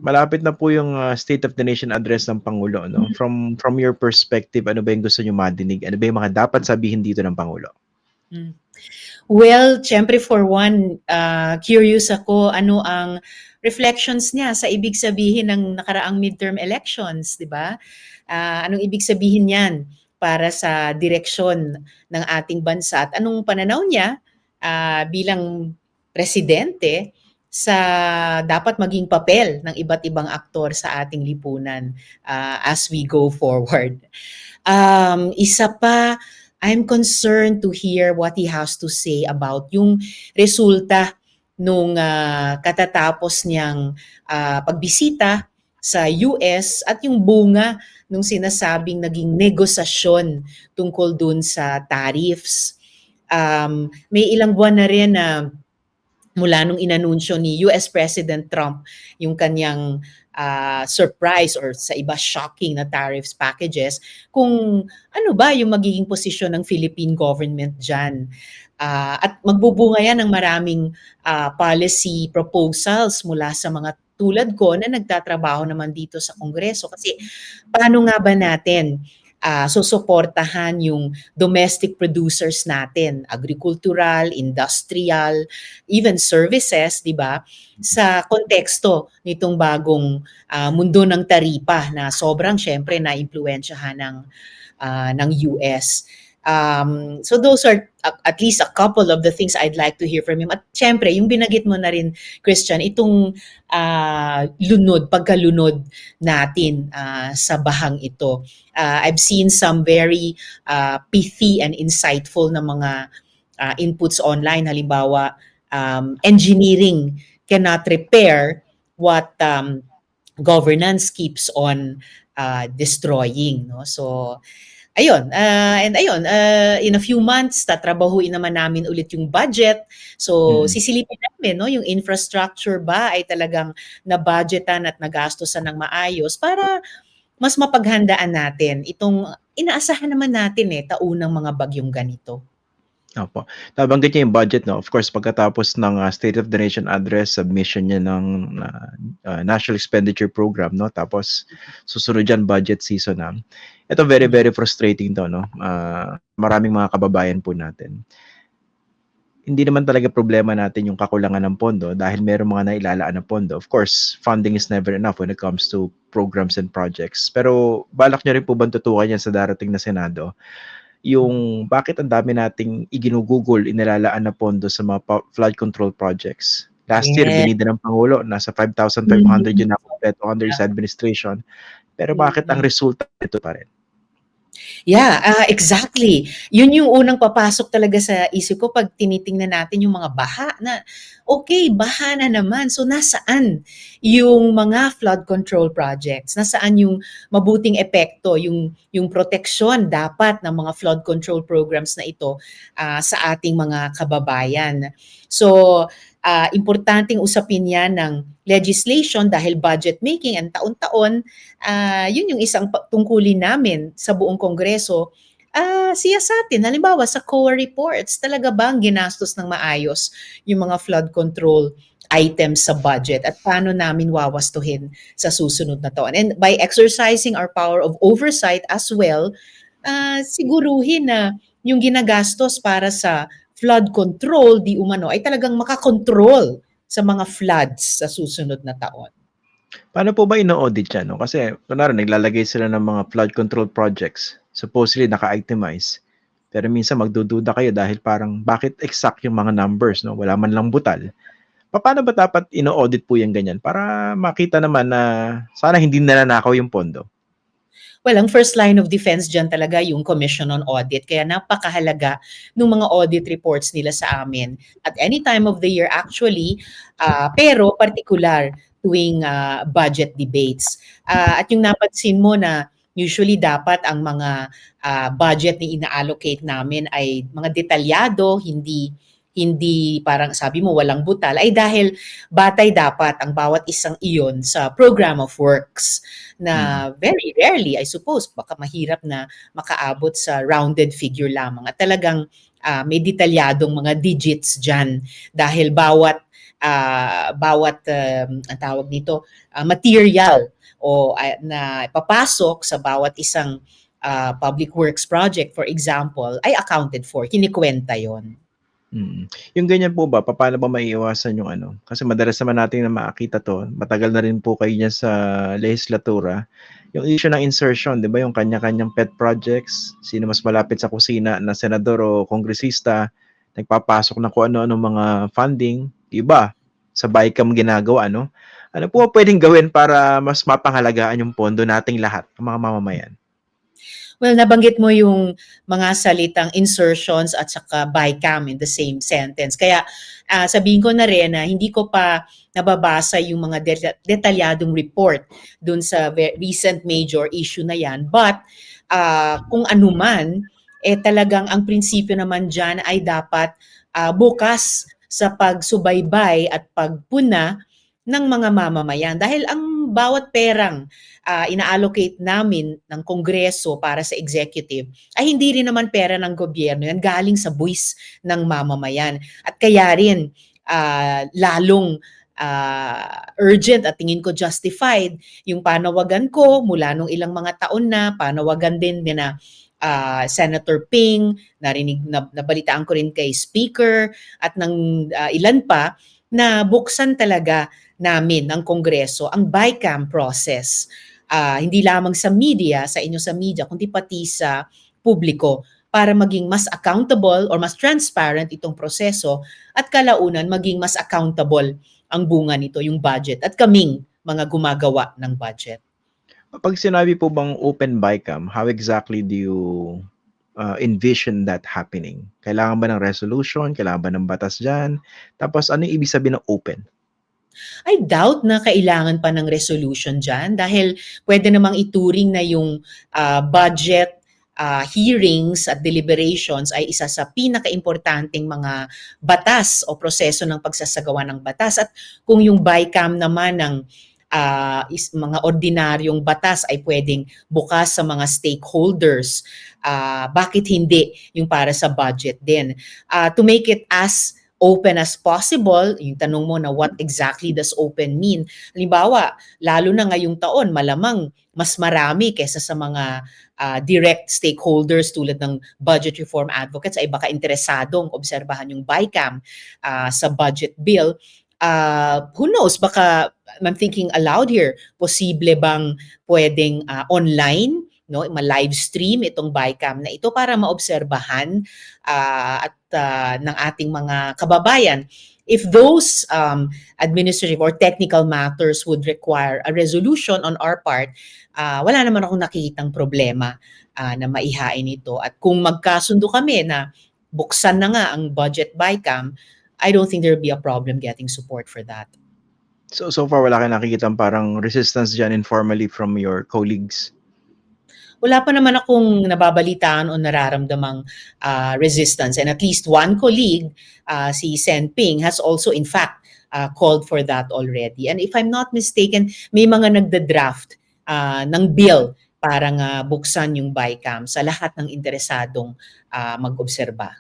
malapit na po yung State of the Nation address ng Pangulo, no? From your perspective, ano ba yung gusto niyo madinig? Ano ba yung mga dapat sabihin dito ng Pangulo? Well, syempre for one, curious ako ano ang reflections niya sa ibig sabihin ng nakaraang midterm elections, di ba? Anong ibig sabihin niyan para sa direksyon ng ating bansa at anong pananaw niya bilang presidente sa dapat maging papel ng iba't ibang aktor sa ating lipunan as we go forward. Isa pa, I'm concerned to hear what he has to say about yung resulta nung katatapos niyang pagbisita sa US at yung bunga nung sinasabing naging negosasyon tungkol dun sa tariffs. May ilang buwan na rin na mula nung inanunsyo ni US President Trump yung kanyang surprise or sa iba shocking na tariffs packages, kung ano ba yung magiging posisyon ng Philippine government dyan. At magbubunga yan ng maraming policy proposals mula sa mga tulad ko na nagtatrabaho naman dito sa Kongreso. Kasi paano nga ba natin susuportahan yung domestic producers natin, agricultural, industrial, even services, di ba? Sa konteksto nitong bagong mundo ng taripa na sobrang syempre na-impluwensyahan ng US. So those are at least a couple of the things I'd like to hear from him. At syempre, yung binagit mo na rin, Christian, itong pagkalunod natin sa bahang ito. I've seen some very pithy and insightful na mga inputs online. Halimbawa, engineering cannot repair what governance keeps on destroying. No? So, ayun, in a few months, tatrabahuin naman namin ulit yung budget. So, sisilipin namin, no, yung infrastructure ba ay talagang na-budgetan at nagastosan ng maayos para mas mapaghandaan natin itong inaasahan naman natin taunang mga bagyong ganito. Opo. Nabanggit niya yung budget, no? Of course, pagkatapos ng State of the Nation address, submission niya ng National Expenditure Program, no? Tapos susunod dyan, budget season na. Ito very, very frustrating to, no? Maraming mga kababayan po natin. Hindi naman talaga problema natin yung kakulangan ng pondo dahil meron mga nailalaan na pondo. Of course, funding is never enough when it comes to programs and projects. Pero balak niyo rin po ba tutukan yan sa darating na Senado? Yung bakit ang dami nating iginugugol, inilalaan na pondo sa mga flood control projects. Last year, binida ng Pangulo, nasa 5,500 yun na kompleto under his administration. Pero bakit ang resulta ito pa rin? Yeah, exactly. Yun yung unang papasok talaga sa isip ko pag tinitingnan natin yung mga baha na, okay, baha na naman. So nasaan yung mga flood control projects? Nasaan yung mabuting epekto, yung proteksyon dapat ng mga flood control programs na ito sa ating mga kababayan? So, importanteng usapin yan ng legislation dahil budget making and taon-taon, yun yung isang tungkulin namin sa buong Kongreso. Siyasatin, halimbawa sa COA reports, talaga bang ginastos ng maayos yung mga flood control items sa budget at paano namin wawastuhin sa susunod na taon. And by exercising our power of oversight as well, siguruhin na yung ginagastos para sa flood control di umano ay talagang makakontrol sa mga floods sa susunod na taon. Paano po ba ino-audit yan? No? Kasi kunwari naglalagay sila ng mga flood control projects, supposedly naka-itemize. Pero minsan magdududa kayo dahil parang bakit exact yung mga numbers, no? Wala man lang butal. Paano ba dapat ino-audit po yung ganyan para makita naman na sana hindi nananakaw yung pondo? Well, ang first line of defense dyan talaga yung Commission on Audit. Kaya napakahalaga ng mga audit reports nila sa amin at any time of the year actually, pero particular tuwing budget debates. At yung napansin mo na usually dapat ang mga budget na ina-allocate namin ay mga detalyado, hindi parang sabi mo walang butal, ay dahil batay dapat ang bawat isang iyon sa program of works na very rarely, I suppose, baka mahirap na makaabot sa rounded figure lamang. At talagang may detalyadong mga digits dyan dahil bawat bawat ang tawag nito, material o na papasok sa bawat isang public works project, for example, ay accounted for, kinikwenta yon. Mm. Yung ganyan po ba, papaano ba maiiwasan yung ano? Kasi madalas naman natin na makakita 'to, matagal na rin po kayo niyan sa lehislatura, yung issue ng insertion, 'di ba, yung kanya-kanyang pet projects, sino mas malapit sa kusina na senador o kongresista, nagpapasok ng kung ano-anong mga funding, iba sa BICAM ginagawa, no? Ano po ba puwedeng gawin para mas mapangalagaan yung pondo nating lahat, ang mga mamamayan? Well, nabanggit mo yung mga salitang insertions at saka BICAM in the same sentence. Kaya sabihin ko na rin na hindi ko pa nababasa yung mga detalyadong report dun sa recent major issue na yan. But kung ano man, talagang ang prinsipyo naman dyan ay dapat bukas sa pagsubaybay at pagpuna ng mga mamamayan. Dahil ang bawat perang ina-allocate namin ng Kongreso para sa executive ay hindi rin naman pera ng gobyerno yan, galing sa buwis ng mamamayan. At kaya rin lalong urgent at tingin ko justified yung panawagan ko mula nung ilang mga taon na, panawagan din na Senator Ping, nabalitaan ko rin kay Speaker at ng ilan pa, na buksan talaga namin ng Kongreso ang BICAM process. Hindi lamang sa media, sa inyo sa media, kundi pati sa publiko para maging mas accountable or mas transparent itong proseso at kalaunan maging mas accountable ang bunga nito, yung budget, at kaming mga gumagawa ng budget. Pag sinabi po bang open BICAM, how exactly do you envision that happening? Kailangan ba ng resolution? Kailangan ba ng batas dyan? Tapos ano yung ibig sabihin ng open? I doubt na kailangan pa ng resolution dyan dahil pwede namang ituring na yung budget hearings at deliberations ay isa sa pinaka-importanting mga batas o proseso ng pagsasagawa ng batas. At kung yung BICAM naman ng mga ordinaryong batas ay pwedeng bukas sa mga stakeholders, bakit hindi yung para sa budget din? To make it as open as possible, yung tanong mo na what exactly does open mean? Halimbawa, lalo na ngayong taon, malamang mas marami kaysa sa mga direct stakeholders tulad ng budget reform advocates ay baka interesadong obserbahan yung BICAM sa budget bill. Who knows, baka I'm thinking aloud here, posible bang pwedeng online, no, ma-live stream itong BICAM na ito para maobserbahan at ng ating mga kababayan. If those administrative or technical matters would require a resolution on our part, wala naman akong nakikitang problema na maihain ito. At kung magkasundo kami na buksan na nga ang budget BICAM, I don't think there'll be a problem getting support for that. So far wala kang nakikitang parang resistance dyan informally from your colleagues? Wala pa naman akong nababalitaan o nararamdamang resistance. And at least one colleague, si Sen Ping, has also in fact called for that already. And if I'm not mistaken, may mga nagda-draft ng bill para nga buksan yung BICAM sa lahat ng interesadong mag-obserba.